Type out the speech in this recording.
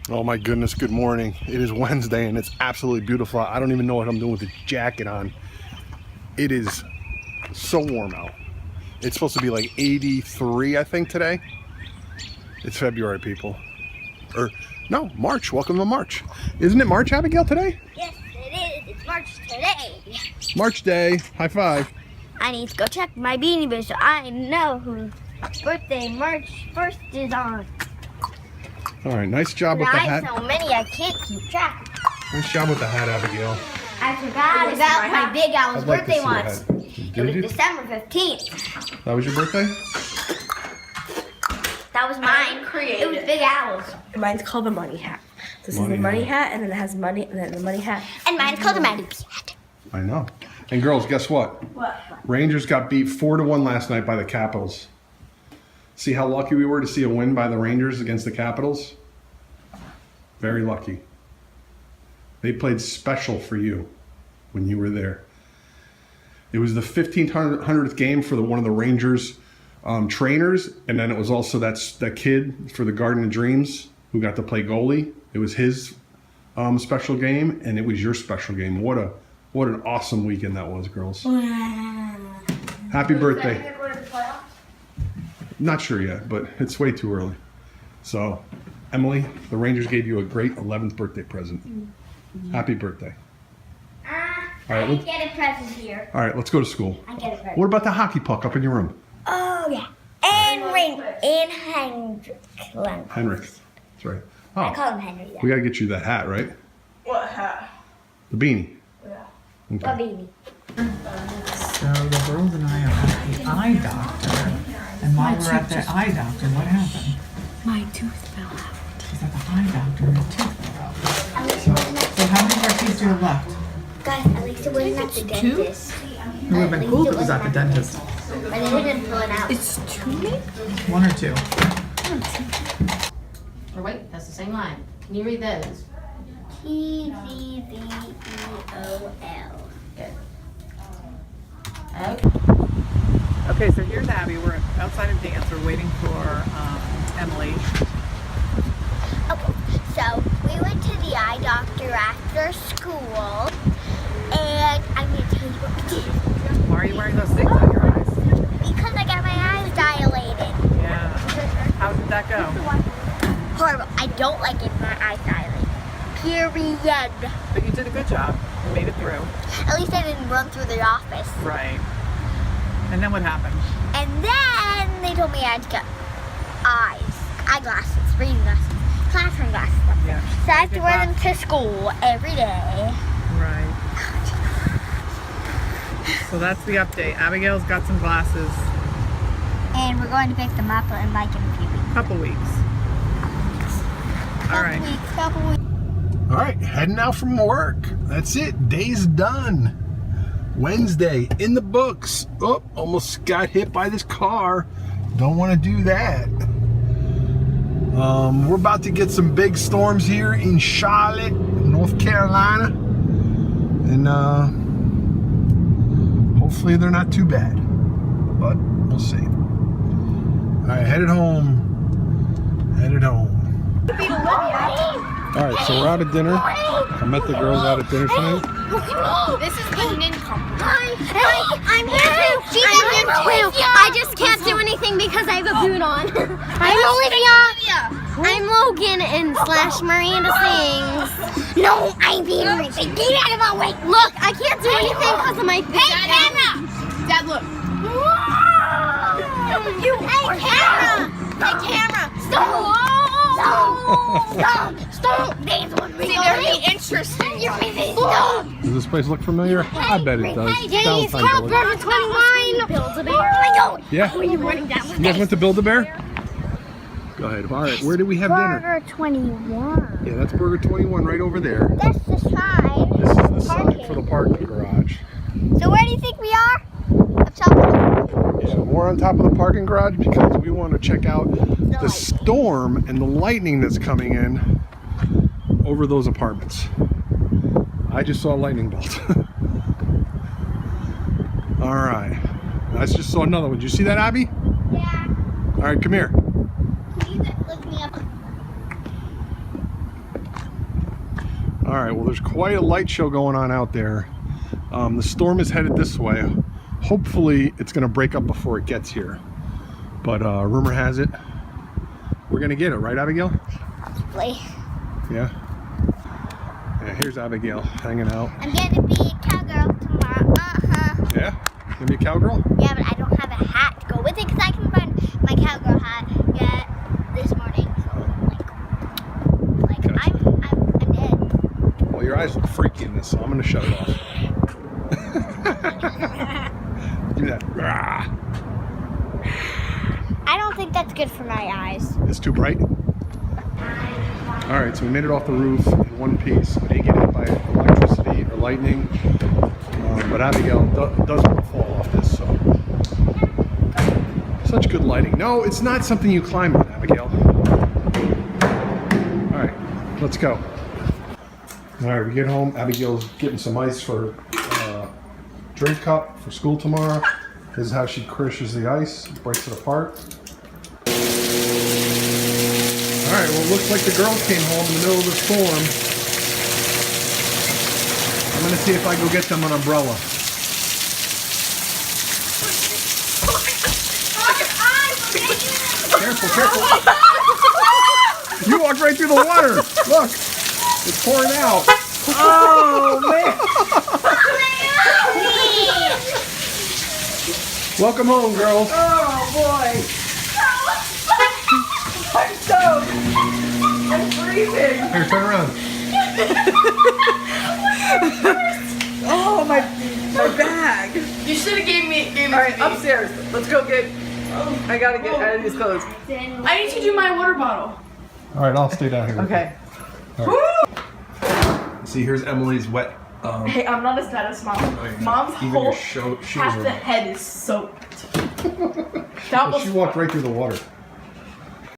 Oh my goodness, good morning. It is Wednesday and it's absolutely beautiful. I don't even know what I'm doing with the jacket on. It is so warm out. It's supposed to be like 83, I think, today. It's February, people. Or, no, March. Welcome to March. Isn't it March, Abigail, today? Yes, it is. It's March today. March day. High five. I need to go check my Beanie Baby so I know whose birthday March 1st is on. All right, nice job with the hat. I have so many I can't keep track. Nice job with the hat, Abigail. I forgot about my Big Owl's birthday once. It was you? December 15th. That was your birthday? That was mine. It was Big Owl's. Mine's called the money hat. This is the money hat, and then it has money, and then the money hat. And mine's called the Maddie hat. I know. And girls, guess what? What? Rangers got beat 4-1 last night by the Capitals. See how lucky we were to see a win by the Rangers against the Capitals? Very lucky. They played special for you when you were there. It was the 1500th game for one of the Rangers trainers, and then it was also that kid for the Garden of Dreams who got to play goalie. It was his special game, and it was your special game. What an awesome weekend that was, girls. Happy birthday. Not sure yet, but it's way too early. So, Emily, the Rangers gave you a great 11th birthday present. Happy birthday. All right, I didn't get a present here. All right, let's go to school. I get a present. What about the hockey puck up in your room? Oh, yeah. And Henrik. Henrik. That's right. I Oh, call him Henry. Yeah. we got to get you that hat, right? What hat? The beanie. Yeah. What Okay. baby? So the girls and I are at the eye doctor, and while we're at the eye doctor, what happened? My tooth fell out. She's at the eye doctor, and her tooth fell out. So how many more teeth do you have left? Guys, at least it wasn't at the two? dentist. It would have been cool if it was at the dentist. But they didn't pull it out. It's two, maybe? One or two. Or wait, that's the same line. Can you read those? T-Z-Z-E-O-L. Good. Okay. Okay, so here's Abby. We're outside of dance. We're waiting for Emily. Okay, so we went to the eye doctor after school, and I'm going to tell you what we did. Why are you wearing those things on your eyes? Because I got my eyes dilated. Yeah. How did that go? Horrible. I don't like it when my eyes dilate. Period. But you did a good job. You made it through. At least I didn't run through the office. Right. And then what happened? And then they told me I had to get eyeglasses, reading glasses, classroom glasses. Yeah. So I have to wear them to school every day. Right. So that's the update. Abigail's got some glasses. And we're going to pick them up in like in a few weeks. Couple weeks. All right. Couple weeks. All right, heading out from work. That's it. Day's done. Wednesday in the books. Oh, almost got hit by this car. Don't want to do that. We're about to get some big storms here in Charlotte, North Carolina. And hopefully they're not too bad. But we'll see. All right, headed home. Headed home. All right, so we're out at dinner. I met the girls out at dinner tonight. This is the Nincom. I'm here too. I'm here too. I just can't do anything because I have a boot on. I'm Olivia. I'm Logan and / Miranda sings. No, I'm being Get out of my way. Look, I can't do anything because of my camera. Dad, look. Hey, camera. Hey, camera. Stop. Stop. That's what we Very interesting. You're missing. Stop. Does this place look familiar? I bet it does. Hey, it's called Burger 21. Build-A-Bear. Oh my God. Yeah. Who are you running down with? You guys went to Build-A-Bear? Go ahead. All right, where did we have dinner? Burger 21. Yeah, that's Burger 21 right over there. That's the sign. This is the sign for the parking garage. So where do you think we are? Up top of the Yeah, we're on top of the parking garage because we want to check out the storm and the lightning that's coming in over those apartments. I just saw a lightning bolt. All right. I just saw another one. Did you see that, Abby? Yeah. All right, come here. Can you look me up? All right, well, there's quite a light show going on out there. The storm is headed this way. Hopefully, it's going to break up before it gets here. But rumor has it, we're going to get it, right, Abigail? Probably. Yeah. Yeah, here's Abigail hanging out. I'm gonna be a cowgirl tomorrow. Yeah? Gonna be a cowgirl? Yeah, but I don't have a hat to go with it because I can find my cowgirl hat yet this morning. So like Gotcha. I'm dead. Well, your eyes look freaky in this, so I'm going to shut it off. Give me that. Rah. I don't think that's good for my eyes. It's too bright? All right, so we made it off the roof in one piece. We didn't get hit by electricity or lightning. But Abigail does want to fall off this, so. Such good lighting. No, it's not something you climb on, Abigail. All right, let's go. All right, we get home. Abigail's getting some ice for drink cup for school tomorrow. This is how she crushes the ice, breaks it apart. All right, well, it looks like the girls came home in the middle of the storm. I'm going to see if I go get them an umbrella. Careful, careful. You walked right through the water. Look, it's pouring out. Oh, man. Welcome home, girls. Oh, boy. I'm freezing. Here, turn around. Oh, my bag. You should have gave it All right, to me. upstairs. Let's go get. I gotta get out of these clothes. I need to do my water bottle. All right, I'll stay down here. Okay. See, here's Emily's wet. Hey, I'm not as bad as mom. Mom's Even whole your shoes half are. the head is soaked. That Well, was she walked right through the water.